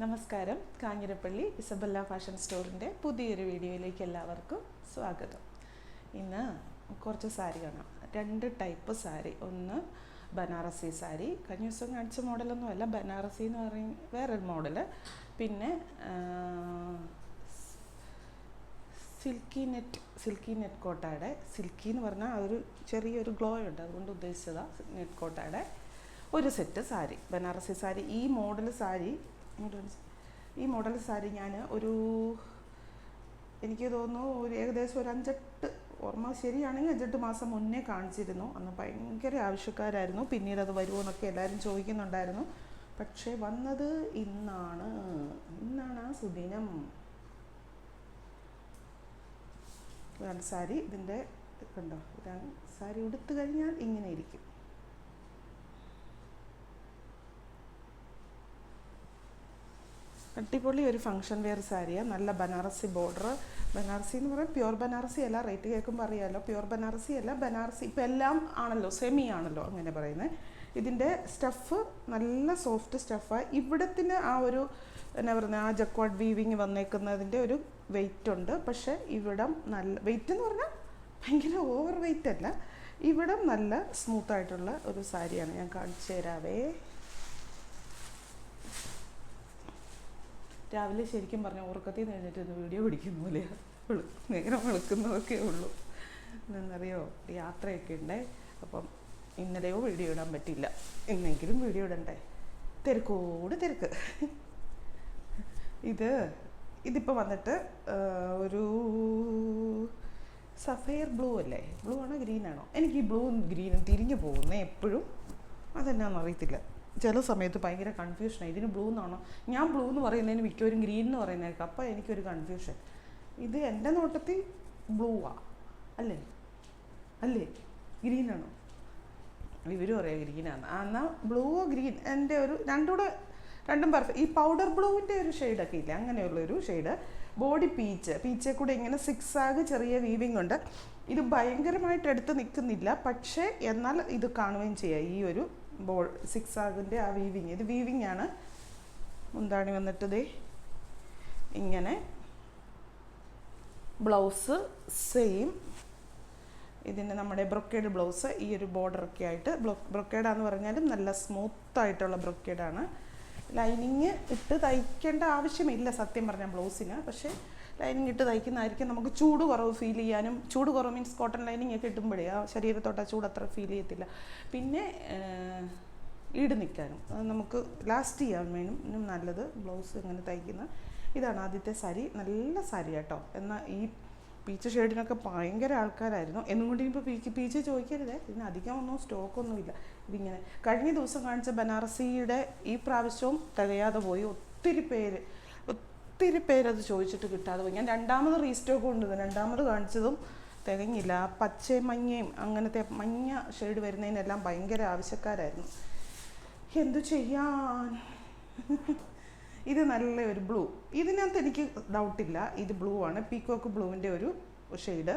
നമസ്കാരം. Kanjirappally Isabella fashion സ്റ്റോറിൻ്റെ പുതിയൊരു വീഡിയോയിലേക്ക് എല്ലാവർക്കും സ്വാഗതം. ഇന്ന് കുറച്ച് സാരി കാണാം. 2 ടൈപ്പ് സാരി. ഒന്ന് ബനാറസി സാരി, കഴിഞ്ഞ ദിവസം കാണിച്ച മോഡലൊന്നുമല്ല, ബനാറസി എന്ന് പറയും വേറൊരു മോഡൽ. പിന്നെ സിൽക്കി നെറ്റ് കോട്ടയുടെ, സിൽക്കി എന്ന് പറഞ്ഞാൽ അതൊരു ചെറിയൊരു ഗ്ലോ ഉണ്ട്, അതുകൊണ്ട് ഉദ്ദേശിച്ചതാണ്. നെറ്റ് കോട്ടയുടെ ഒരു സെറ്റ് സാരി, ബനാറസി സാരി. ഈ മോഡൽ സാരി ഞാൻ എനിക്ക് തോന്നുന്നു ഏകദേശം ഒരു 5-8, ഓർമ്മ ശരിയാണെങ്കിൽ 5-8 മാസം മുന്നേ കാണിച്ചിരുന്നു. അന്ന് ഭയങ്കര ആവശ്യക്കാരായിരുന്നു. പിന്നീട് അത് വരുമോ എന്നൊക്കെ എല്ലാവരും ചോദിക്കുന്നുണ്ടായിരുന്നു. പക്ഷേ വന്നത് ഇന്നാണ് ആ സുദിനം. സാരി ഇതിൻ്റെ കണ്ടോ, സാരി ഉടുത്തു കഴിഞ്ഞാൽ ഇങ്ങനെ ഇരിക്കും. അടിപൊളി ഒരു ഫങ്ഷൻ വെയർ സാരിയാണ്. നല്ല ബനാറസി ബോർഡർ. ബനാറസി എന്ന് പറയാൻ പ്യുവർ ബനാറസി അല്ല, റേറ്റ് കേൾക്കുമ്പോൾ അറിയാമല്ലോ. പ്യുവർ ബനാറസി അല്ല, ബനാറസി ഇപ്പം എല്ലാം ആണല്ലോ, സെമി ആണല്ലോ അങ്ങനെ പറയുന്നത്. ഇതിൻ്റെ സ്റ്റഫ് നല്ല സോഫ്റ്റ് സ്റ്റഫാണ്. ഇവിടത്തിന് ആ ഒരു എന്നാ പറയുന്നത്, ആ ജക്വാർഡ് വീവിങ് വന്നേക്കുന്നതിൻ്റെ ഒരു വെയിറ്റ് ഉണ്ട്. പക്ഷേ ഇവിടം നല്ല വെയിറ്റ് എന്ന് പറഞ്ഞാൽ ഭയങ്കര ഓവർ വെയിറ്റ് അല്ല. ഇവിടം നല്ല സ്മൂത്തായിട്ടുള്ള ഒരു സാരിയാണ്. ഞാൻ കാണിച്ചു തരാവേ. രാവിലെ ശരിക്കും പറഞ്ഞാൽ ഉറക്കത്തിൽ നിന്ന് കഴിഞ്ഞിട്ട് ഒന്ന് വീഡിയോ പിടിക്കുന്ന പോലെയാണ്, നേരം വെളുക്കുന്നതൊക്കെ ഉള്ളൂ. എന്നറിയോ, യാത്രയൊക്കെ ഉണ്ടേ. അപ്പം ഇന്നലെയോ വീഡിയോ ഇടാൻ പറ്റില്ല, ഇന്നെങ്കിലും വീഡിയോ ഇടണ്ടേ. തിരക്ക്. ഇതിപ്പോൾ വന്നിട്ട് ഒരു സഫയർ ബ്ലൂ അല്ലേ, ബ്ലൂ ആണോ ഗ്രീനാണോ? എനിക്ക് ഈ ബ്ലൂവും ഗ്രീനും തിരിഞ്ഞു പോകുന്നേ എപ്പോഴും, അതെന്നാന്ന് അറിയത്തില്ല. ചില സമയത്ത് ഭയങ്കര കൺഫ്യൂഷനാണ്. ഇതിന് ബ്ലൂ എന്നാണോ, ഞാൻ ബ്ലൂ എന്ന് പറയുന്നതിന് മിക്കവരും ഗ്രീൻ എന്ന് പറയുന്നേക്കാം. അപ്പോൾ എനിക്കൊരു കൺഫ്യൂഷൻ. ഇത് എൻ്റെ നോട്ടത്തിൽ ബ്ലൂവാ അല്ലേ ഗ്രീനാണോ? ഇവരും പറയാം ഗ്രീനാണ്. എന്നാൽ ബ്ലൂവോ ഗ്രീൻ, എൻ്റെ ഒരു രണ്ടും പെർഫെക്റ്റ്. ഈ പൗഡർ ബ്ലൂവിൻ്റെ ഒരു ഷെയ്ഡൊക്കെ ഇല്ല, അങ്ങനെയുള്ളൊരു ഷെയ്ഡ്. ബോഡി പീച്ചേ കൂടെ ഇങ്ങനെ 6 ആഗ് ചെറിയ വീവിങ് ഉണ്ട്. ഇത് ഭയങ്കരമായിട്ട് എടുത്ത് നിൽക്കുന്നില്ല, പക്ഷേ എന്നാൽ ഇത് കാണുകയും ചെയ്യാം. ഈ ഒരു 6 ആഗിൻ്റെ ആ വീവിങ്, ഇത് വീവിങ് ആണ്. മുന്താണി വന്നിട്ട് ഇങ്ങനെ. Blouse same. ഇതിന് നമ്മുടെ ബ്രൊക്കേഡ് ബ്ലൗസ്, ഈ ഒരു ബോർഡറൊക്കെ ആയിട്ട്. ബ്രൊക്കേഡാന്ന് പറഞ്ഞാലും നല്ല സ്മൂത്തായിട്ടുള്ള ബ്രൊക്കേഡാണ്. ലൈനിങ് ഇട്ട് തയ്ക്കേണ്ട ആവശ്യമില്ല സത്യം പറഞ്ഞാൽ ബ്ലൗസിന്. പക്ഷേ ലൈനിങ് ഇട്ട് തയ്ക്കുന്നതായിരിക്കും നമുക്ക് ചൂട് കുറവ് ഫീൽ ചെയ്യാനും. ചൂട് കുറവ് മീൻസ് കോട്ടൺ ലൈനിങ് ഒക്കെ ഇട്ടുമ്പോഴേ ആ ശരീരത്തോട്ട് ആ ചൂട് അത്ര ഫീൽ ചെയ്യത്തില്ല. പിന്നെ ഈട് നിൽക്കാനും നമുക്ക് ലാസ്റ്റ് ചെയ്യാൻ വേണം നല്ലത് ബ്ലൗസ് ഇങ്ങനെ തയ്ക്കുന്ന. ഇതാണ് ആദ്യത്തെ സാരി. നല്ല സാരി കേട്ടോ. എന്നാൽ ഈ പീച്ച് ഷെയ്ഡിനൊക്കെ ഭയങ്കര ആൾക്കാരായിരുന്നു. എന്നും കൊണ്ട് ഇപ്പോൾ പീച്ച് ചോദിക്കരുതേ, ഇതിന് അധികം ഒന്നും സ്റ്റോക്കൊന്നുമില്ല. ഇതിങ്ങനെ കഴിഞ്ഞ ദിവസം കാണിച്ച ബനാറസിയുടെ ഈ പ്രാവശ്യവും തികയാതെ പോയി. ഒത്തിരി പേരത് ചോദിച്ചിട്ട് കിട്ടാതെ പോയി. ഞാൻ രണ്ടാമത് റീസ്റ്റോക്ക് കൊണ്ടുവന്നു. രണ്ടാമത് കാണിച്ചതും തികഞ്ഞില്ല. ആ പച്ചയും മഞ്ഞയും അങ്ങനത്തെ മഞ്ഞ ഷെയ്ഡ് വരുന്നതിനെല്ലാം ഭയങ്കര ആവശ്യക്കാരായിരുന്നു. എന്തു ചെയ്യാൻ. ഇത് നല്ല ഒരു ബ്ലൂ. ഇതിനകത്ത് എനിക്ക് ഡൗട്ടില്ല, ഇത് ബ്ലൂ ആണ്. പീക്കോക്ക് ബ്ലൂവിൻ്റെ ഒരു ഷെയ്ഡ്,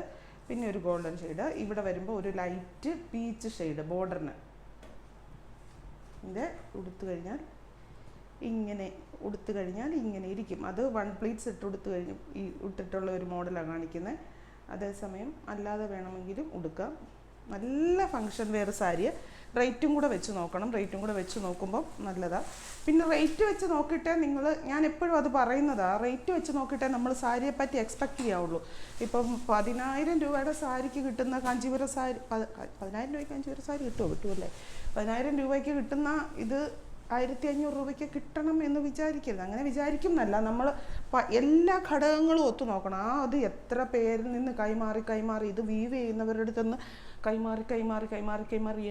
പിന്നെ ഒരു ഗോൾഡൻ ഷെയ്ഡ്. ഇവിടെ വരുമ്പോൾ ഒരു ലൈറ്റ് പീച്ച് ഷെയ്ഡ് ബോർഡറിന്. ഇത് ഉടുത്തു കഴിഞ്ഞാൽ ഇങ്ങനെ ഇരിക്കും. അത് 1 പ്ലീറ്റ്സ് ഇട്ടിട്ടുള്ള ഒരു മോഡലാണ് കാണിക്കുന്നത്. അതേസമയം അല്ലാതെ വേണമെങ്കിലും ഉടുക്കാം. നല്ല ഫങ്ഷൻ വെയർ സാരി. റേറ്റും കൂടെ വെച്ച് നോക്കണം. റേറ്റും കൂടെ വെച്ച് നോക്കുമ്പോൾ നല്ലതാണ്. പിന്നെ റേറ്റ് വെച്ച് നോക്കിയിട്ടേ ഞാൻ എപ്പോഴും അത് പറയുന്നതാണ്, റേറ്റ് വെച്ച് നോക്കിയിട്ടേ നമ്മൾ സാരിയെ പറ്റി എക്സ്പെക്റ്റ് ചെയ്യാവുള്ളൂ. ഇപ്പം 10,000 രൂപയുടെ സാരിക്ക് കിട്ടുന്ന കാഞ്ചീപുരം സാരി, 10,000 രൂപയ്ക്ക് കാഞ്ചീപുരം സാരി കിട്ടുമല്ലേ? 10,000 രൂപയ്ക്ക് കിട്ടുന്ന ഇത് 1,500 രൂപയ്ക്ക് കിട്ടണം എന്ന് വിചാരിക്കരുത്. അങ്ങനെ വിചാരിക്കും എന്നല്ല, നമ്മൾ എല്ലാ ഘടകങ്ങളും ഒത്തു നോക്കണം. അത് എത്ര പേരിൽ നിന്ന് കൈമാറി ഇത് വീവ് ചെയ്യുന്നവരുടെ അടുത്ത് നിന്ന് കൈമാറി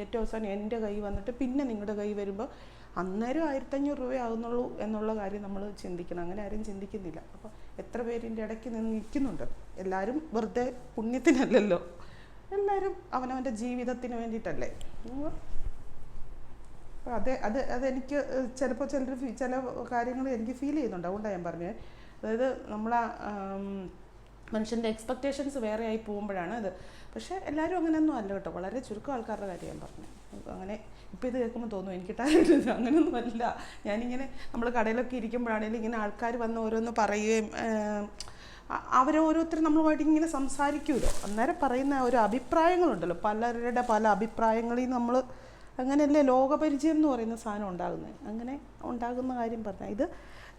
ഏറ്റവും അവസാനം എൻ്റെ കൈ വന്നിട്ട് പിന്നെ നിങ്ങളുടെ കൈ വരുമ്പോൾ അന്നേരം 1,500 രൂപ ആകുന്നുള്ളൂ എന്നുള്ള കാര്യം നമ്മൾ ചിന്തിക്കണം. അങ്ങനെ ആരും ചിന്തിക്കുന്നില്ല. അപ്പോൾ എത്ര പേരിൻ്റെ ഇടയ്ക്ക് നിന്ന് നിൽക്കുന്നുണ്ട്. എല്ലാവരും വെറുതെ പുണ്യത്തിനല്ലല്ലോ, എല്ലാവരും അവനവൻ്റെ ജീവിതത്തിന് വേണ്ടിയിട്ടല്ലേ. അതെനിക്ക് ചിലപ്പോൾ ചില കാര്യങ്ങൾ എനിക്ക് ഫീൽ ചെയ്യുന്നുണ്ട്. അതുകൊണ്ടാണ് ഞാൻ പറഞ്ഞത്. അതായത് നമ്മളാ മനുഷ്യൻ്റെ എക്സ്പെക്റ്റേഷൻസ് വേറെ ആയി പോകുമ്പോഴാണ് ഇത്. പക്ഷേ എല്ലാവരും അങ്ങനെയൊന്നും അല്ല കേട്ടോ. വളരെ ചുരുക്കം ആൾക്കാരുടെ കാര്യം ഞാൻ പറഞ്ഞു. അങ്ങനെ ഇപ്പോൾ ഇത് കേൾക്കുമ്പോൾ തോന്നും എനിക്ക് ടാലൻറ്റ്, അങ്ങനെയൊന്നും അല്ല. ഞാനിങ്ങനെ നമ്മൾ കടയിലൊക്കെ ഇരിക്കുമ്പോഴാണെങ്കിലും ഇങ്ങനെ ആൾക്കാർ വന്ന് ഓരോന്ന് പറയുകയും അവരോരോരുത്തരും നമ്മളുമായിട്ട് ഇങ്ങനെ സംസാരിക്കുമല്ലോ, അന്നേരം പറയുന്ന ഒരു അഭിപ്രായങ്ങളുണ്ടല്ലോ, പലരുടെ പല അഭിപ്രായങ്ങളിൽ നമ്മൾ അങ്ങനെയല്ലേ ലോകപരിചയം എന്ന് പറയുന്ന സാധനം ഉണ്ടാകുന്നത്. അങ്ങനെ ഉണ്ടാകുന്ന കാര്യം പറഞ്ഞാൽ ഇത്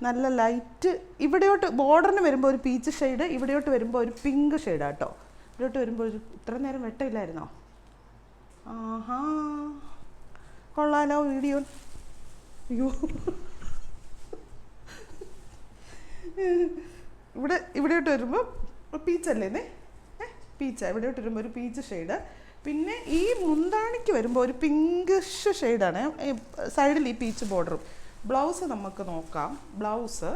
നല്ല ലൈറ്റ്, ഇവിടെയോട്ട് ബോർഡറിന് വരുമ്പോൾ ഒരു പീച്ച് ഷെയ്ഡ്, ഇവിടെയോട്ട് വരുമ്പോൾ ഒരു പിങ്ക് ഷെയ്ഡാണ് കേട്ടോ. ഇവിടെയോട്ട് വരുമ്പോൾ ഒരു ഇത്ര നേരം വെട്ടമില്ലായിരുന്നോ? ആഹാ, കൊള്ളാലോ വീഡിയോ. അയ്യോ, ഇവിടെയോട്ട് വരുമ്പോൾ പീച്ചല്ലേ, പീച്ച. ഇവിടെയോട്ട് വരുമ്പോൾ ഒരു പീച്ച് ഷെയ്ഡ്. പിന്നെ ഈ മുന്താണിക്ക് വരുമ്പോൾ ഒരു പിങ്കിഷ് ഷെയ്ഡാണ് സൈഡിൽ ഈ പീച്ച് ബോർഡറും. ബ്ലൗസ് നമുക്ക് നോക്കാം. ബ്ലൗസ്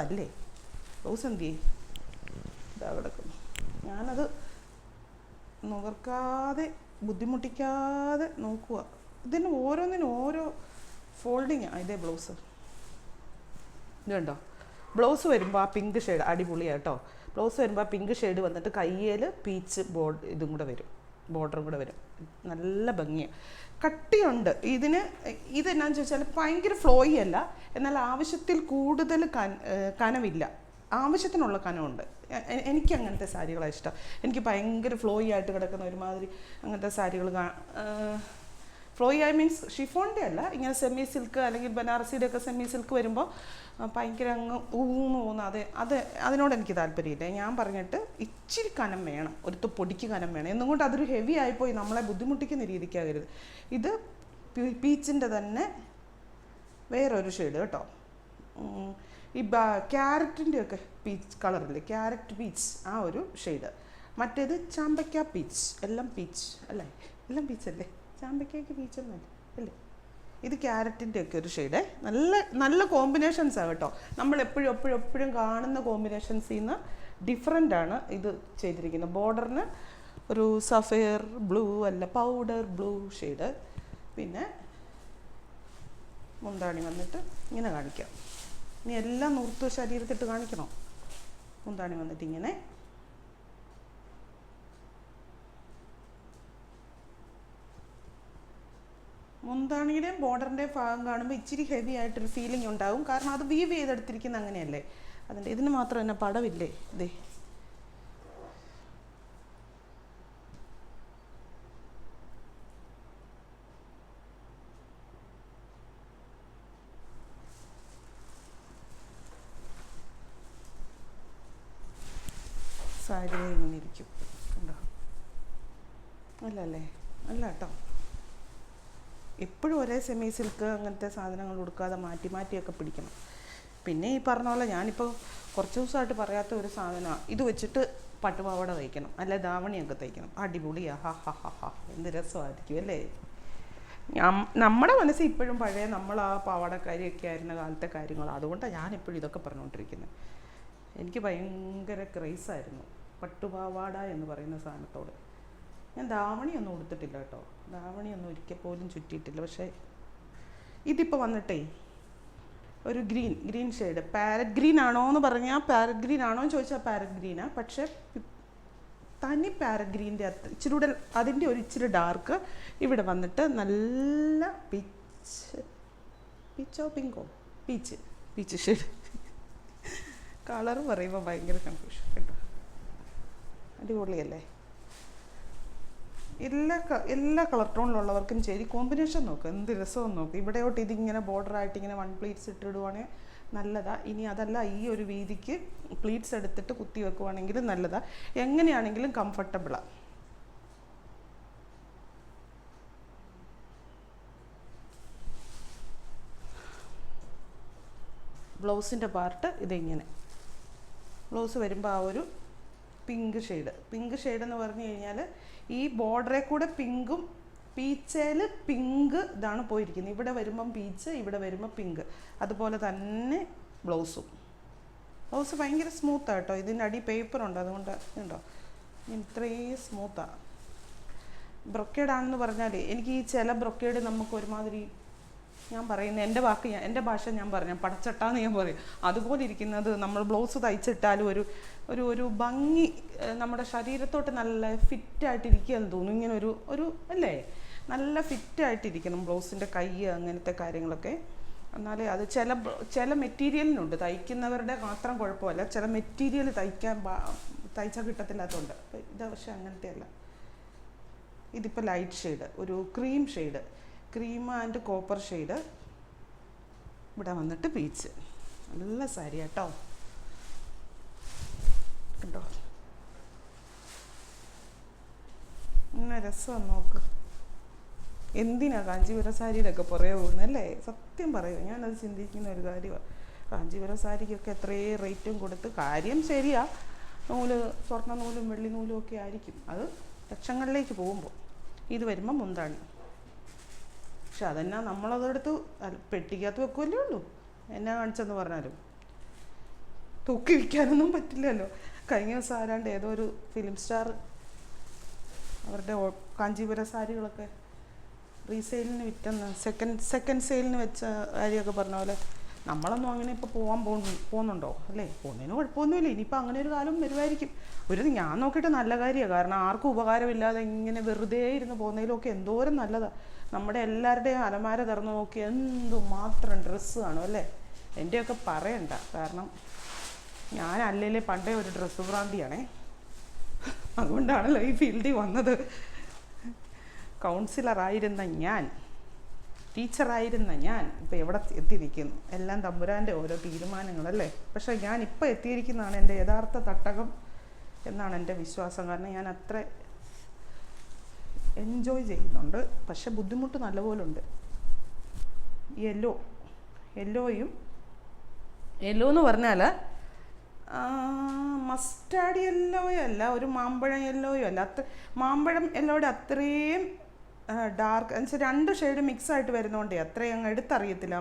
അല്ലേ, ബ്ലൗസ് എന്ത് ചെയ്യും? ഇതാ കിടക്കുന്നു. ഞാനത് നുകർക്കാതെ ബുദ്ധിമുട്ടിക്കാതെ നോക്കുക. ഇതിന് ഓരോന്നിനും ഓരോ ഫോൾഡിങ്ങാണ്. ഇതേ ബ്ലൗസ് ഇതുണ്ടോ? ബ്ലൗസ് വരുമ്പോൾ ആ പിങ്ക് ഷെയ്ഡ് അടിപൊളിയാണ് കേട്ടോ. ബ്ലൗസ് വരുമ്പോൾ ആ പിങ്ക് ഷെയ്ഡ് വന്നിട്ട് കയ്യിൽ പീച്ച് ഇതും കൂടെ വരും, ബോർഡറും കൂടെ വരും. നല്ല ഭംഗിയാണ്, കട്ടിയുണ്ട് ഇതിന്. ഇതെന്നാന്ന് ചോദിച്ചാൽ ഭയങ്കര ഫ്ലോയി അല്ല, എന്നാൽ ആവശ്യത്തിൽ കൂടുതൽ കനവില്ല, ആവശ്യത്തിനുള്ള കനമുണ്ട്. എനിക്ക് അങ്ങനത്തെ സാരികളാണ് ഇഷ്ടം. എനിക്ക് ഭയങ്കര ഫ്ലോയി ആയിട്ട് കിടക്കുന്ന ഒരുമാതിരി അങ്ങനത്തെ സാരികൾ ഫ്ലോയി ആയി മീൻസ് ഷിഫോണിൻ്റെ അല്ല, ഇങ്ങനെ സെമി സിൽക്ക് അല്ലെങ്കിൽ ബനാറസിയുടെ ഒക്കെ സെമി സിൽക്ക് വരുമ്പോൾ ഭയങ്കര അങ്ങ് ഊന്ന് പോകുന്ന അതിനോട് എനിക്ക് താല്പര്യമില്ല. ഞാൻ പറഞ്ഞിട്ട് ഇച്ചിരി കനം വേണം, ഒരു പൊടിക്ക് കനം വേണം. എന്നും കൊണ്ട് അതൊരു ഹെവി ആയിപ്പോയി നമ്മളെ ബുദ്ധിമുട്ടിക്കുന്ന രീതിക്കാകരുത്. ഇത് പീച്ചിൻ്റെ തന്നെ വേറൊരു ഷെയ്ഡ് കേട്ടോ. ഈ ക്യാരറ്റിൻ്റെ ഒക്കെ പീച്ച് കളറില്ലേ, ക്യാരറ്റ് പീച്ച്, ആ ഒരു ഷെയ്ഡ്. മറ്റേത് ചാമ്പയ്ക്ക പീച്ച്. എല്ലാം പീച്ച് അല്ലേ, എല്ലാം പീച്ചല്ലേ, ചാമ്പയ്ക്കയ്ക്ക് പീച്ചൊന്നും അല്ലേ. ഇത് ക്യാരറ്റിൻ്റെ ഒക്കെ ഒരു ഷെയ്ഡ്. നല്ല നല്ല കോമ്പിനേഷൻസാണ് കേട്ടോ. നമ്മൾ എപ്പോഴും കാണുന്ന കോമ്പിനേഷൻസിൽ നിന്ന് ഡിഫറെൻ്റ് ആണ് ഇത് ചെയ്തിരിക്കുന്നത്. ബോർഡറിന് ഒരു സഫയർ ബ്ലൂ അല്ല, പൗഡർ ബ്ലൂ ഷെയ്ഡ്. പിന്നെ മുന്താണി വന്നിട്ട് ഇങ്ങനെ കാണിക്കാം. ഇനി എല്ലാം നൂർത്ത് ശരീരത്തിട്ട് കാണിക്കണോ? മുന്താണി വന്നിട്ട് ഇങ്ങനെ. മുന്താണിയുടെയും ബോർഡറിൻ്റെയും ഭാഗം കാണുമ്പോൾ ഇച്ചിരി ഹെവി ആയിട്ടൊരു ഫീലിംഗ് ഉണ്ടാവും. കാരണം അത് വീവ് ചെയ്തെടുത്തിരിക്കുന്ന അങ്ങനെയല്ലേ. അതിൻ്റെ ഇതിന് മാത്രം തന്നെ പടവില്ലേ. ഇതേ സാരി ഇങ്ങനെ ഇരിക്കും, ഉണ്ടോ? അല്ലല്ലേ, അല്ല കേട്ടോ. എപ്പോഴും ഒരേ സെമി സിൽക്ക് അങ്ങനത്തെ സാധനങ്ങൾ കൊടുക്കാതെ മാറ്റിയൊക്കെ പിടിക്കണം. പിന്നെ ഈ പറഞ്ഞ പോലെ ഞാനിപ്പോൾ കുറച്ച് ദിവസമായിട്ട് പറയാത്ത ഒരു സാധനമാണ്, ഇത് വെച്ചിട്ട് പട്ടുപാവാട തയ്ക്കണം, അല്ലെ ധാവണിയൊക്കെ തയ്ക്കണം. അടിപൊളിയാ, ഹാ എന്ത് രസമായിരിക്കും അല്ലേ. നമ്മുടെ മനസ്സിൽ ഇപ്പോഴും പഴയ നമ്മൾ ആ പാവാടക്കാരിയൊക്കെ ആയിരുന്ന കാലത്തെ കാര്യങ്ങൾ. അതുകൊണ്ടാണ് ഞാനിപ്പോഴും ഇതൊക്കെ പറഞ്ഞുകൊണ്ടിരിക്കുന്നത്. എനിക്ക് ഭയങ്കര ക്രേസായിരുന്നു പട്ടുപാവാട എന്ന് പറയുന്ന സാധനത്തോട്. ഞാൻ ധാവണിയൊന്നും ഉടുത്തിട്ടില്ല കേട്ടോ, ധാവണിയൊന്നും ഒരിക്കൽ പോലും ചുറ്റിയിട്ടില്ല. പക്ഷേ ഇതിപ്പോൾ വന്നിട്ടേ ഒരു ഗ്രീൻ ഷെയ്ഡ്, പാരറ്റ് ഗ്രീൻ ആണോ എന്ന് പറഞ്ഞാൽ പാരറ്റ് ഗ്രീൻ ആണോ എന്ന് ചോദിച്ചാൽ പാരറ്റ് ഗ്രീനാണ്. പക്ഷേ തനി പാരറ്റ് ഗ്രീൻ്റെ ഇച്ചിരി കൂടെ അതിൻ്റെ ഒരു ഇച്ചിരി ഡാർക്ക് ഇവിടെ വന്നിട്ട് നല്ല പീച്ചോ പിങ്കോ പീച്ച് ഷെയ്ഡ്. കളർ പറയുമ്പോൾ ഭയങ്കര കൺഫ്യൂഷൻ കേട്ടോ. അടിപൊളിയല്ലേ. എല്ലാ കളർ ടോണിലുള്ളവർക്കും ശരി. കോമ്പിനേഷൻ നോക്ക്, എന്ത് രസമെന്ന് നോക്ക്. ഇവിടെയോട്ട് ഇതിങ്ങനെ ബോർഡറായിട്ട് ഇങ്ങനെ 1 പ്ലീറ്റ്സ് ഇട്ടിടുവാണെങ്കിൽ നല്ലതാണ്. ഇനി അതല്ല, ഈ ഒരു വീതിക്ക് പ്ലീറ്റ്സ് എടുത്തിട്ട് കുത്തി വെക്കുവാണെങ്കിൽ നല്ലതാണ്. എങ്ങനെയാണെങ്കിലും കംഫർട്ടബിളാണ്. ബ്ലൗസിൻ്റെ പാർട്ട് ഇതിങ്ങനെ. ബ്ലൗസ് വരുമ്പോൾ ആ ഒരു പിങ്ക് ഷെയ്ഡ് എന്ന് പറഞ്ഞു കഴിഞ്ഞാൽ ഈ ബോർഡറെ കൂടെ പിങ്കും പീച്ചയിൽ പിങ്ക് ഇതാണ് പോയിരിക്കുന്നത്. ഇവിടെ വരുമ്പം പീച്ച്, ഇവിടെ വരുമ്പോൾ പിങ്ക്. അതുപോലെ തന്നെ ബ്ലൗസ് ഭയങ്കര സ്മൂത്താണ് കേട്ടോ. ഇതിൻ്റെ അടി പേപ്പറുണ്ട്, അതുകൊണ്ട് ഉണ്ടോ ഇത്രയും സ്മൂത്താണ്. ബ്രൊക്കേഡാണെന്ന് പറഞ്ഞാൽ എനിക്ക് ഈ ചില ബ്രൊക്കേഡ് നമുക്ക് ഒരുമാതിരി, ഞാൻ പറയുന്നത് എൻ്റെ ഭാഷ ഞാൻ പറഞ്ഞ പടച്ചട്ടാന്ന് ഞാൻ പറയും. അതുപോലെ ഇരിക്കുന്നത് നമ്മൾ ബ്ലൗസ് തയ്ച്ചിട്ടാലും ഒരു ഭംഗി, നമ്മുടെ ശരീരത്തോട്ട് നല്ല ഫിറ്റായിട്ടിരിക്കുകയെന്ന് തോന്നും. ഇങ്ങനെ ഒരു അല്ലേ, നല്ല ഫിറ്റായിട്ടിരിക്കണം ബ്ലൗസിൻ്റെ കൈ, അങ്ങനത്തെ കാര്യങ്ങളൊക്കെ. എന്നാലേ അത് ചില മെറ്റീരിയലിനുണ്ട്, തയ്ക്കുന്നവരുടെ മാത്രം കുഴപ്പമല്ല, ചില മെറ്റീരിയൽ തയ്ച്ചാൽ കിട്ടത്തില്ലാത്തതുണ്ട്. ഇത് പക്ഷെ അങ്ങനത്തെ അല്ല. ഇതിപ്പോൾ ലൈറ്റ് ഷെയ്ഡ്, ഒരു cream shade, cream and copper shade. ഇവിടെ വന്നിട്ട് പീച്ച്. നല്ല സാരി കേട്ടോ, കണ്ടോ അങ്ങനെ രസമാണ്. നോക്ക്, എന്തിനാ കാഞ്ചീപുരം സാരിയിലൊക്കെ പുറകെ പോകുന്നല്ലേ? സത്യം പറയുക, ഞാനത് ചിന്തിക്കുന്ന ഒരു കാര്യമാണ്. കാഞ്ചീപുരം സാരിക്കൊക്കെ എത്രയും റേറ്റും കൊടുത്ത്, കാര്യം ശരിയാ, നൂല്, സ്വർണ്ണ നൂലും വെള്ളി നൂലും ഒക്കെ ആയിരിക്കും, അത് ലക്ഷങ്ങളിലേക്ക് പോകുമ്പോൾ. ഇത് വരുമ്പോൾ മുന്താണി. പക്ഷെ അതെന്നാ നമ്മളതെടുത്ത് പെട്ടിക്കകത്ത് വെക്കുമല്ലേ ഉള്ളൂ. എന്നാ കാണിച്ചെന്ന് പറഞ്ഞാലും തൂക്കി വിൽക്കാനൊന്നും പറ്റില്ലല്ലോ. കഴിഞ്ഞ ദിവസം ആരാണ്ട് ഏതോ ഒരു ഫിലിം സ്റ്റാർ അവരുടെ കാഞ്ചീപുരം സാരികളൊക്കെ റീസെയിലിന് വിറ്റെന്ന്, സെക്കൻഡ് സെയിലിന് വെച്ച കാര്യമൊക്കെ പറഞ്ഞ പോലെ നമ്മളൊന്നും അങ്ങനെ ഇപ്പോൾ പോകുന്നുണ്ടോ അല്ലേ? പോകുന്നതിന് കുഴപ്പമൊന്നുമില്ല. ഇനിയിപ്പോൾ അങ്ങനെ ഒരു കാലം വരുമായിരിക്കും. ഞാൻ നോക്കിയിട്ട് നല്ല കാര്യമാണ്. കാരണം ആർക്കും ഉപകാരമില്ലാതെ ഇങ്ങനെ വെറുതെ ഇരുന്ന് പോകുന്നതിലൊക്കെ എന്തോരം നല്ലതാണ്. നമ്മുടെ എല്ലാവരുടെയും അലമാര തുറന്ന് നോക്കി എന്തുമാത്രം ഡ്രസ്സ് കാണും അല്ലേ? എൻ്റെയൊക്കെ പറയണ്ട. കാരണം ഞാൻ അല്ലേലേ പണ്ടേ ഒരു ഡ്രസ്സ് ഭ്രാന്തിയാണേ. അതുകൊണ്ടാണല്ലോ ഈ ഫീൽഡിൽ വന്നത്. കൗൺസിലറായിരുന്ന ഞാൻ, ടീച്ചറായിരുന്ന ഞാൻ ഇപ്പോൾ എവിടെ എത്തിയിരിക്കുന്നു? എല്ലാം തമ്പുരാൻ്റെ ഓരോ തീരുമാനങ്ങളല്ലേ. പക്ഷേ ഞാൻ ഇപ്പോൾ എത്തിയിരിക്കുന്നതാണ് എൻ്റെ യഥാർത്ഥ തട്ടകം എന്നാണ് എൻ്റെ വിശ്വാസം. കാരണം ഞാൻ അത്ര എൻജോയ് ചെയ്യുന്നുണ്ട്. പക്ഷെ ബുദ്ധിമുട്ട് നല്ലപോലെ ഉണ്ട്. യെല്ലോ എന്ന് പറഞ്ഞാൽ മസ്റ്റാർഡ് യെല്ലോയോ അല്ല, ഒരു മാമ്പഴം യെല്ലോയോ അല്ല. മാമ്പഴം യെല്ലോയുടെ അത്രയും ഡാർക്ക് എന്നുവെച്ചാൽ രണ്ട് ഷെയ്ഡ് മിക്സ് ആയിട്ട് വരുന്നതുകൊണ്ടേ അത്രയും അങ്ങ് എടുത്തറിയത്തില്ല.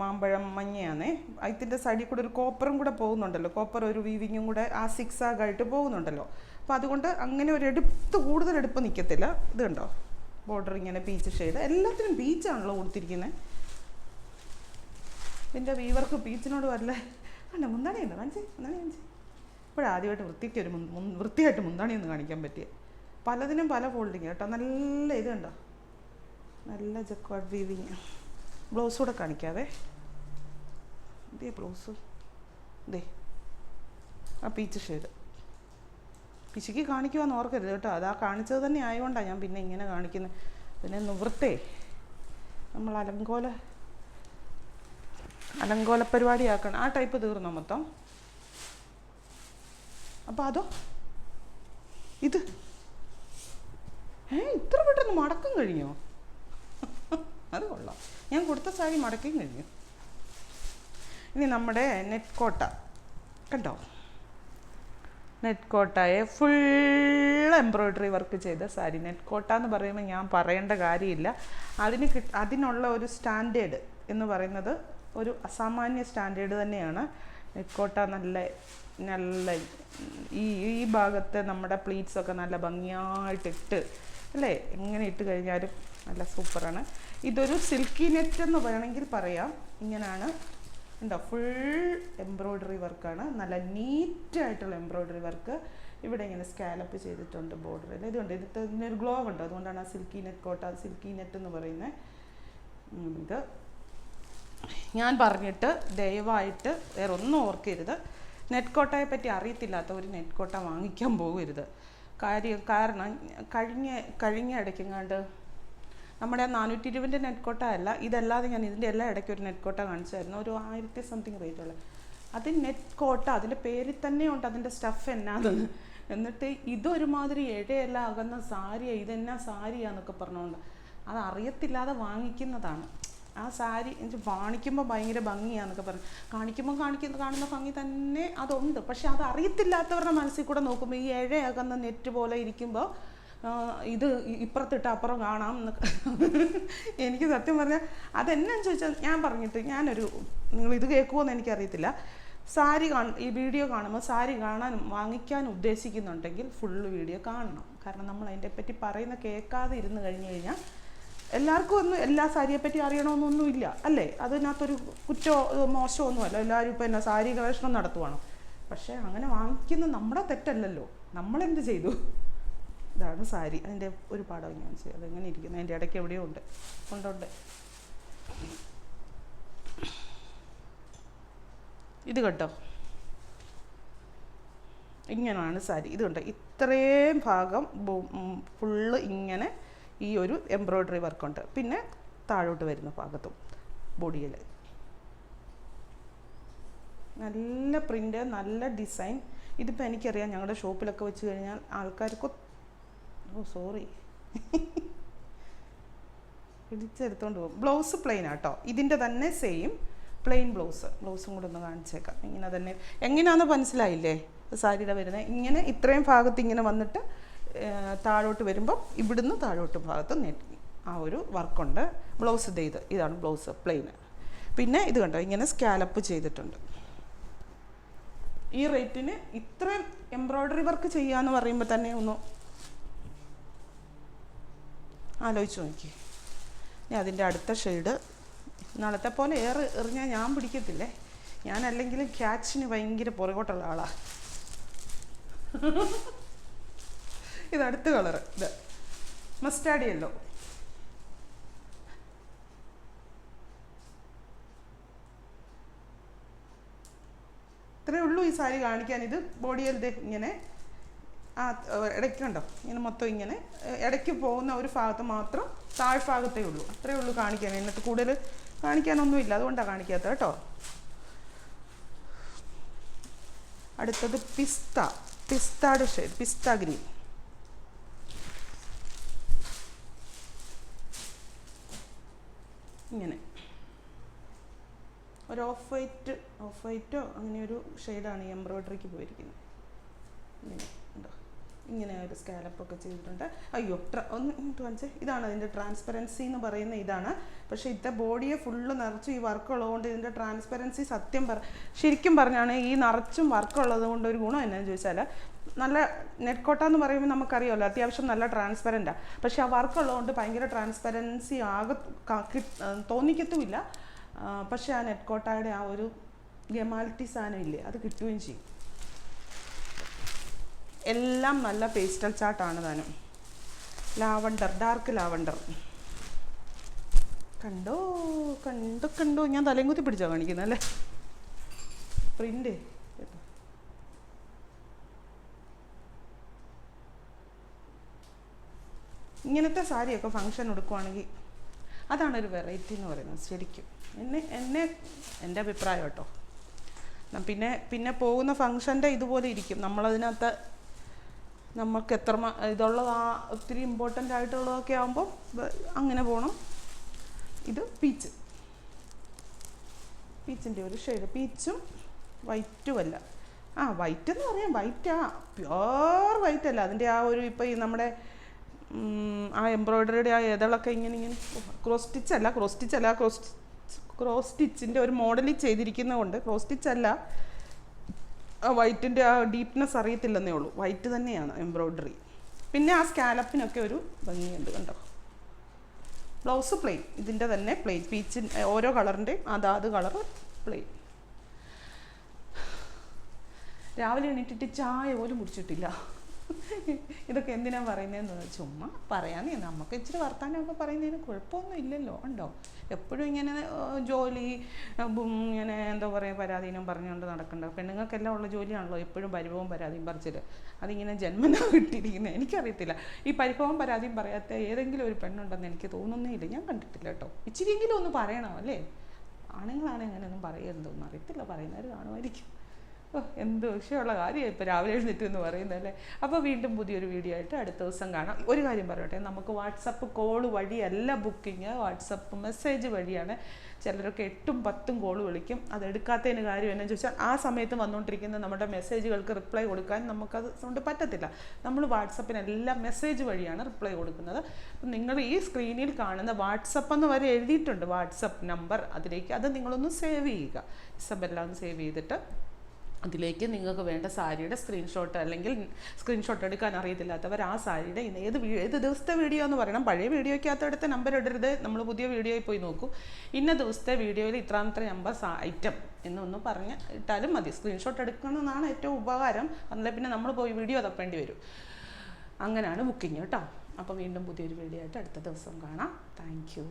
മാമ്പഴം മഞ്ഞയാണേ. അതിൻ്റെ സൈഡിൽ കൂടെ ഒരു കോപ്പറും കൂടെ പോകുന്നുണ്ടല്ലോ, കോപ്പർ ഒരു വീവിങ്ങും കൂടെ ആ സിക്സാഗായിട്ട് പോകുന്നുണ്ടല്ലോ. അപ്പോൾ അതുകൊണ്ട് അങ്ങനെ ഒരു കൂടുതൽ എടുപ്പ് നിൽക്കത്തില്ല. ഇത് കണ്ടോ, ബോർഡർ ഇങ്ങനെ പീച്ച് ഷെയ്ഡ്, എല്ലാത്തിനും പീച്ചാണല്ലോ കൊടുത്തിരിക്കുന്നത്. ഇതിൻ്റെ വീവർക്ക് പീച്ചിനോട് വരല്ലേ. അല്ല മുന്താണിയുണ്ടോ? കാണിച്ചേ, മുന്താണി. ഇപ്പോഴാദ്യമായിട്ട് വൃത്തിയായിട്ട് മുന്താണി ഒന്ന് കാണിക്കാൻ പറ്റിയ. പലതിനും പല ഫോൾഡിങ് കേട്ടോ. നല്ല ഇത് കണ്ടോ, നല്ല ജക്വാർഡ് വീവിങ്. ബ്ലൗസ് കൂടെ കാണിക്കാവേ. ഇതേ ബ്ലൗസ്, ഇതേ ആ പീച്ച് ഷെയ്ഡ്. പിശുക്കി കാണിക്കുവാന്ന് ഓർക്കരുത് കേട്ടോ. അതാ കാണിച്ചത് തന്നെ ആയതുകൊണ്ടാണ് ഞാൻ പിന്നെ ഇങ്ങനെ കാണിക്കുന്നത്. പിന്നെ നിവൃത്തേ നമ്മൾ അലങ്കോല പരിപാടിയാക്കണം. ആ ടൈപ്പ് തീർന്നോ മൊത്തം? അപ്പോൾ അതോ ഇത് ഇത്ര പെട്ടെന്ന് മടക്കം കഴിഞ്ഞോ? അത് കൊള്ളാം. ഞാൻ കൊടുത്ത സാരി മടക്കം കഴിഞ്ഞു. ഇനി നമ്മുടെ നെറ്റ് കോട്ട കണ്ടോ, നെറ്റ് കോട്ടയെ ഫുൾ എംബ്രോയ്ഡറി വർക്ക് ചെയ്ത സാരി. നെറ്റ് കോട്ട എന്ന് പറയുമ്പോൾ ഞാൻ പറയേണ്ട കാര്യമില്ല. അതിനുള്ള ഒരു സ്റ്റാൻഡേർഡ് എന്ന് പറയുന്നത് ഒരു അസാമാന്യ സ്റ്റാൻഡേർഡ് തന്നെയാണ്. നെറ്റ് കോട്ട നല്ല ഈ ഭാഗത്ത് നമ്മുടെ പ്ലീറ്റ്സൊക്കെ നല്ല ഭംഗിയായിട്ടിട്ട് അല്ലേ, എങ്ങനെ ഇട്ട് കഴിഞ്ഞാലും നല്ല സൂപ്പറാണ്. ഇതൊരു സിൽക്കി നെറ്റ് എന്ന് വേണമെങ്കിൽ പറയാം. ഇങ്ങനെയാണ് ഉണ്ടോ, ഫുൾ എംബ്രോയ്ഡറി വർക്കാണ്, നല്ല നീറ്റായിട്ടുള്ള എംബ്രോയ്ഡറി വർക്ക്. ഇവിടെ ഇങ്ങനെ സ്കാലപ്പ് ചെയ്തിട്ടുണ്ട് ബോർഡറിൽ. ഇതുണ്ട്, ഇതിനൊരു ഗ്ലോ ഉണ്ട്, അതുകൊണ്ടാണ് ആ സിൽക്കി നെറ്റ് കോട്ട, സിൽക്കി നെറ്റ് എന്ന് പറയുന്നത്. ഇത് ഞാൻ പറഞ്ഞിട്ട് ദയവായിട്ട് വേറെ ഒന്നും ഓർക്കരുത്. നെറ്റ് കോട്ടയെ പറ്റി അറിയത്തില്ലാത്ത ഒരു നെറ്റ് കോട്ട വാങ്ങിക്കാൻ പോകരുത്. കാരണം കഴിഞ്ഞ ഇടയ്ക്കെങ്ങാണ്ട് നമ്മുടെ 420 നെറ്റ് കോട്ട അല്ല, ഇതല്ലാതെ ഞാൻ ഇതിൻ്റെ എല്ലാ ഇടയ്ക്ക് ഒരു നെറ്റ് കോട്ട കാണിച്ചായിരുന്നു, ഒരു 1000 സംതിങ് റേറ്റുള്ള. അത് നെറ്റ് കോട്ട, അതിൻ്റെ പേരിൽ തന്നെ ഉണ്ട് അതിൻ്റെ സ്റ്റഫ് എന്നാന്ന്. എന്നിട്ട് ഇതൊരുമാതിരി ഇഴയെല്ലാം അകന്ന സാരിയാണ്, ഇതെന്നാ സാരിയാന്നൊക്കെ പറഞ്ഞുകൊണ്ട് അത് അറിയത്തില്ലാതെ വാങ്ങിക്കുന്നതാണ്. ആ സാരി എനിക്ക് കാണിക്കുമ്പോൾ ഭയങ്കര ഭംഗിയാന്നൊക്കെ പറഞ്ഞു, കാണുന്ന ഭംഗി തന്നെ അതുണ്ട്. പക്ഷെ അത് അറിയത്തില്ലാത്തവരുടെ മനസ്സിൽ കൂടെ നോക്കുമ്പോൾ ഈ ഇഴയാകുന്ന നെറ്റ് പോലെ ഇരിക്കുമ്പോൾ ഇത് ഇപ്പുറത്തിട്ട് അപ്പുറം കാണാം എന്നൊക്കെ. എനിക്ക് സത്യം പറഞ്ഞാൽ അതെന്നാന്ന് ചോദിച്ചാൽ ഞാൻ പറഞ്ഞിട്ട് നിങ്ങൾ ഇത് കേൾക്കുമോയെന്ന് എനിക്കറിയത്തില്ല. ഈ വീഡിയോ കാണുമ്പോൾ സാരി വാങ്ങിക്കാൻ ഉദ്ദേശിക്കുന്നുണ്ടെങ്കിൽ ഫുള്ള് വീഡിയോ കാണണം. കാരണം നമ്മൾ അതിൻ്റെ പറ്റി കേൾക്കാതെ ഇരുന്ന് കഴിഞ്ഞ് കഴിഞ്ഞാൽ എല്ലാവർക്കും എല്ലാ സാരിയെപ്പറ്റി അറിയണമെന്നൊന്നുമില്ല അല്ലേ. അതിനകത്തൊരു മോശമൊന്നുമല്ല. എല്ലാവരും ഇപ്പോൾ എന്നാ സാരി ഗവേഷണം നടത്തുവാണ്. പക്ഷേ അങ്ങനെ വാങ്ങിക്കുന്ന നമ്മുടെ തെറ്റല്ലല്ലോ. നമ്മളെന്ത് ചെയ്തു? ഇതാണ് സാരി. അതിൻ്റെ ഒരു പാടം ഞാൻ ചെയ്യാം. അതെങ്ങനെ ഇരിക്കുന്നത്, അതിൻ്റെ ഇടയ്ക്ക് എവിടെയോ ഉണ്ട്. ഇത് കേട്ടോ, ഇങ്ങനെയാണ് സാരി. ഇത് കണ്ടോ, ഇത്രയും ഭാഗം ഫുള്ള് ഇങ്ങനെ ഈ ഒരു എംബ്രോയ്ഡറി വർക്കുണ്ട്. പിന്നെ താഴോട്ട് വരുന്ന ഭാഗത്തും ബോഡിയിൽ നല്ല പ്രിൻ്റ്, നല്ല ഡിസൈൻ. ഇതിപ്പോൾ എനിക്കറിയാം, ഞങ്ങളുടെ ഷോപ്പിലൊക്കെ വെച്ച് കഴിഞ്ഞാൽ ആൾക്കാർക്ക് പിടിച്ചെടുത്തോണ്ട് പോകും. ബ്ലൗസ് പ്ലെയിൻ ആട്ടോ, ഇതിൻ്റെ തന്നെ സെയിം പ്ലെയിൻ ബ്ലൗസും കൂടെ ഒന്ന് കാണിച്ചേക്കാം. ഇങ്ങനെ തന്നെ എങ്ങനെയാണെന്ന് മനസ്സിലായില്ലേ സാരിയുടെ വരുന്നത്? ഇങ്ങനെ ഇത്രയും ഭാഗത്ത് ഇങ്ങനെ വന്നിട്ട് താഴോട്ട് വരുമ്പം ഇവിടുന്ന് താഴോട്ട് ഭാഗത്ത് ആ ഒരു വർക്കുണ്ട്. ബ്ലൗസ് ഇതാണ് ബ്ലൗസ് പ്ലെയിൻ. പിന്നെ ഇത് കണ്ടോ, ഇങ്ങനെ സ്കാലപ്പ് ചെയ്തിട്ടുണ്ട്. ഈ റേറ്റിന് ഇത്രയും എംബ്രോയ്ഡറി വർക്ക് ചെയ്യാന്ന് പറയുമ്പോൾ തന്നെ ഒന്ന് ആലോചിച്ച് നോക്കി. ഇനി അതിൻ്റെ അടുത്ത ഷെയ്ഡ്, നാളത്തെ പോലെ എറിഞ്ഞാൽ ഞാൻ പിടിക്കത്തില്ലേ. ഞാനല്ലെങ്കിലും ക്യാച്ചിന് ഭയങ്കര പുറകോട്ടുള്ള ആളാണ്. ഇത് അടുത്ത കളറ്, ഇത് മസ്റ്റാർഡ് യെല്ലോ. ഇത്രയേ ഉള്ളൂ ഈ സാരി കാണിക്കാൻ. ഇത് ബോഡിയിൽ ഇങ്ങനെ ഇടയ്ക്കുണ്ടോ, ഇങ്ങനെ മൊത്തം ഇങ്ങനെ ഇടയ്ക്ക് പോകുന്ന ഒരു ഭാഗത്ത് മാത്രം താഴ്ഭാഗത്തേ ഉള്ളൂ. അത്രയേ ഉള്ളൂ കാണിക്കാൻ. എന്നിട്ട് കൂടുതൽ കാണിക്കാനൊന്നുമില്ല, അതുകൊണ്ടാണ് കാണിക്കാത്തത് കേട്ടോ. അടുത്തത് പിസ്തായുടെ ഷെയ്ഡ്, പിസ്ത ഗ്രീൻ. ഇങ്ങനെ ഒരു ഓഫ് വൈറ്റോ അങ്ങനെ ഒരു ഷെയ്ഡാണ് ഈ എംബ്രോയ്ഡറിക്ക് പോയിരിക്കുന്നത്. ഇങ്ങനെ ഉണ്ടോ, ഇങ്ങനെ ഒരു സ്കാലപ്പൊക്കെ ചെയ്തിട്ടുണ്ട്. അയ്യോ, ഒന്ന് കാണിച്ചേ. ഇതാണ് അതിൻ്റെ ട്രാൻസ്പെറൻസി എന്ന് പറയുന്ന ഇതാണ്. പക്ഷേ ഇത്തെ ബോഡിയെ ഫുള്ള് നിറച്ച് ഈ വർക്കുള്ളതുകൊണ്ട് ഇതിൻ്റെ ട്രാൻസ്പെറൻസി ശരിക്കും പറഞ്ഞാണ് ഈ നിറച്ചും വർക്കുള്ളത് കൊണ്ട് ഒരു ഗുണം എന്നാന്ന് ചോദിച്ചാൽ, നല്ല നെറ്റ് കോട്ട എന്ന് പറയുമ്പോൾ നമുക്കറിയാമല്ലോ, അത്യാവശ്യം നല്ല ട്രാൻസ്പെറൻറ്റാണ്. പക്ഷേ ആ വർക്കുള്ളതുകൊണ്ട് ഭയങ്കര ട്രാൻസ്പെറൻസി തോന്നിക്കത്തുമില്ല. പക്ഷേ ആ നെറ്റ് കോട്ടയുടെ ആ ഒരു ഗമാലിറ്റി സാധനം ഇല്ലേ, അത് കിട്ടുകയും ചെയ്യും. എല്ലാം നല്ല പേസ്റ്റൽ ചാർട്ടാണ് താനും. ഡാർക്ക് ലാവണ്ടർ കണ്ടോ. ഞാൻ തലയും കുത്തി പിടിച്ചാ കാണിക്കുന്നത് അല്ലേ പ്രിന്റ്. ഇങ്ങനത്തെ സാരിയൊക്കെ ഫങ്ഷൻ എടുക്കുവാണെങ്കിൽ അതാണൊരു വെറൈറ്റി എന്ന് പറയുന്നത് ശരിക്കും. എൻ്റെ അഭിപ്രായം കേട്ടോ. പിന്നെ പോകുന്ന ഫങ്ഷൻ്റെ ഇതുപോലെ ഇരിക്കും. നമ്മളതിനകത്ത് നമുക്ക് എത്ര ഇതുള്ളത് ഒത്തിരി ഇമ്പോർട്ടൻ്റ് ആയിട്ടുള്ളതൊക്കെ ആകുമ്പോൾ അങ്ങനെ പോകണം. ഇത് പീച്ചിൻ്റെ ഒരു ഷെയ്ഡ്, പീച്ചും വൈറ്റും അല്ല. വൈറ്റ് എന്ന് പറയാം, പ്യുവർ വൈറ്റ് അല്ല. അതിൻ്റെ ആ ഒരു ഇപ്പോൾ ഈ നമ്മുടെ ആ എംബ്രോയ്ഡറിയുടെ ആ ഇതളൊക്കെ ഇങ്ങനെ ക്രോസ് സ്റ്റിച്ചിൻ്റെ ഒരു മോഡലിൽ ചെയ്തിരിക്കുന്നതുകൊണ്ട് ക്രോസ് സ്റ്റിച്ച് അല്ല. വൈറ്റിൻ്റെ ആ ഡീപ്നെസ് അറിയത്തില്ലെന്നേ ഉള്ളൂ. വൈറ്റ് തന്നെയാണ് എംബ്രോയ്ഡറി. പിന്നെ ആ സ്കാലപ്പിനൊക്കെ ഒരു ഭംഗിയുണ്ട് കണ്ടോ. ബ്ലൗസ് പ്ലെയിൻ, ഇതിൻ്റെ തന്നെ പ്ലെയിൻ. പീച്ചിൻ്റെ ഓരോ കളറിൻ്റെയും അതാത് കളറ് പ്ലെയിൻ. രാവിലെ എണീറ്റിട്ട് ചായ പോലും കുടിച്ചിട്ടില്ല. ഇതൊക്കെ എന്തിനാണ് പറയുന്നതെന്ന് ചുമ്മാ പറയാനേ. നമുക്ക് ഇച്ചിരി വർത്താനമൊക്കെ പറയുന്നതിന് കുഴപ്പമൊന്നും ഇല്ലല്ലോ. ഉണ്ടോ? എപ്പോഴും ഇങ്ങനെ ജോലി ഇങ്ങനെ എന്താ പറയുക പരാധീനം പറഞ്ഞുകൊണ്ട് നടക്കണ്ട. പെണ്ണുങ്ങൾക്കെല്ലാം ഉള്ള ജോലിയാണല്ലോ എപ്പോഴും പരിഭവം പരാതിയും പറിച്ചിട്ട്. അതിങ്ങനെ ജന്മനാ കിട്ടിയിരിക്കുന്നത്. എനിക്കറിയത്തില്ല ഈ പരിഭവം പരാതിയും പറയാത്ത ഏതെങ്കിലും ഒരു പെണ്ണുണ്ടെന്ന് എനിക്ക് തോന്നുന്നേ ഇല്ല. ഞാൻ കണ്ടിട്ടില്ല കേട്ടോ. ഇച്ചിരിയെങ്കിലും ഒന്ന് പറയണം അല്ലേ. ആണുങ്ങളാണ് അങ്ങനെയൊന്നും പറയരുതെന്ന് അറിയത്തില്ല, പറയുന്നവർ കാണുമായിരിക്കും. എന്ത് വിഷയമുള്ള കാര്യമാണ് ഇപ്പോൾ രാവിലെ എഴുന്നേറ്റ് എന്ന് പറയുന്നതല്ലേ. അപ്പോൾ വീണ്ടും പുതിയൊരു വീഡിയോ ആയിട്ട് അടുത്ത ദിവസം കാണാം. ഒരു കാര്യം പറയട്ടെ, നമുക്ക് വാട്സപ്പ് കോൾ വഴിയല്ല ബുക്കിങ്, വാട്സപ്പ് മെസ്സേജ് വഴിയാണ്. ചിലരൊക്കെ 8ഉം 10ഉം കോൾ വിളിക്കും. അതെടുക്കാത്തതിന് കാര്യം എന്നു ചോദിച്ചാൽ ആ സമയത്ത് വന്നുകൊണ്ടിരിക്കുന്ന നമ്മുടെ മെസ്സേജുകൾക്ക് റിപ്ലൈ കൊടുക്കാൻ നമുക്കത് കൊണ്ട് പറ്റത്തില്ല. നമ്മൾ വാട്സപ്പിനെല്ലാം മെസ്സേജ് വഴിയാണ് റിപ്ലൈ കൊടുക്കുന്നത്. അപ്പം നിങ്ങൾ ഈ സ്ക്രീനിൽ കാണുന്ന വാട്സപ്പ് എന്ന് വരെ എഴുതിയിട്ടുണ്ട്, വാട്സപ്പ് നമ്പർ, അതിലേക്ക് അത് നിങ്ങളൊന്ന് സേവ് ചെയ്യുക. ഇസബെല്ല ഒന്ന് സേവ് ചെയ്തിട്ട് അതിലേക്ക് നിങ്ങൾക്ക് വേണ്ട സാരിയുടെ സ്ക്രീൻഷോട്ട്, അല്ലെങ്കിൽ സ്ക്രീൻഷോട്ട് എടുക്കാൻ അറിയത്തില്ലാത്തവർ ആ സാരിയുടെ ഏത് ദിവസത്തെ വീഡിയോ എന്ന് പറയണം. പഴയ വീഡിയോയ്ക്കകത്തെടുത്ത് നമ്പർ ഇടരുത്, നമ്മൾ പുതിയ വീഡിയോയിൽ പോയി നോക്കൂ. ഇന്ന ദിവസത്തെ വീഡിയോയിൽ ഇത്രാമത്തെ നമ്പർ ഐറ്റം എന്നൊന്ന് പറഞ്ഞ് ഇട്ടാലും മതി. സ്ക്രീൻഷോട്ട് എടുക്കണമെന്നാണ് ഏറ്റവും ഉപകാരം. അല്ലെ പിന്നെ നമ്മൾ പോയി വീഡിയോ തപ്പേണ്ടി വരും. അങ്ങനെയാണ് ബുക്കിംഗ് കേട്ടോ. അപ്പോൾ വീണ്ടും പുതിയൊരു വീഡിയോ ആയിട്ട് അടുത്ത ദിവസം കാണാം. Thank you.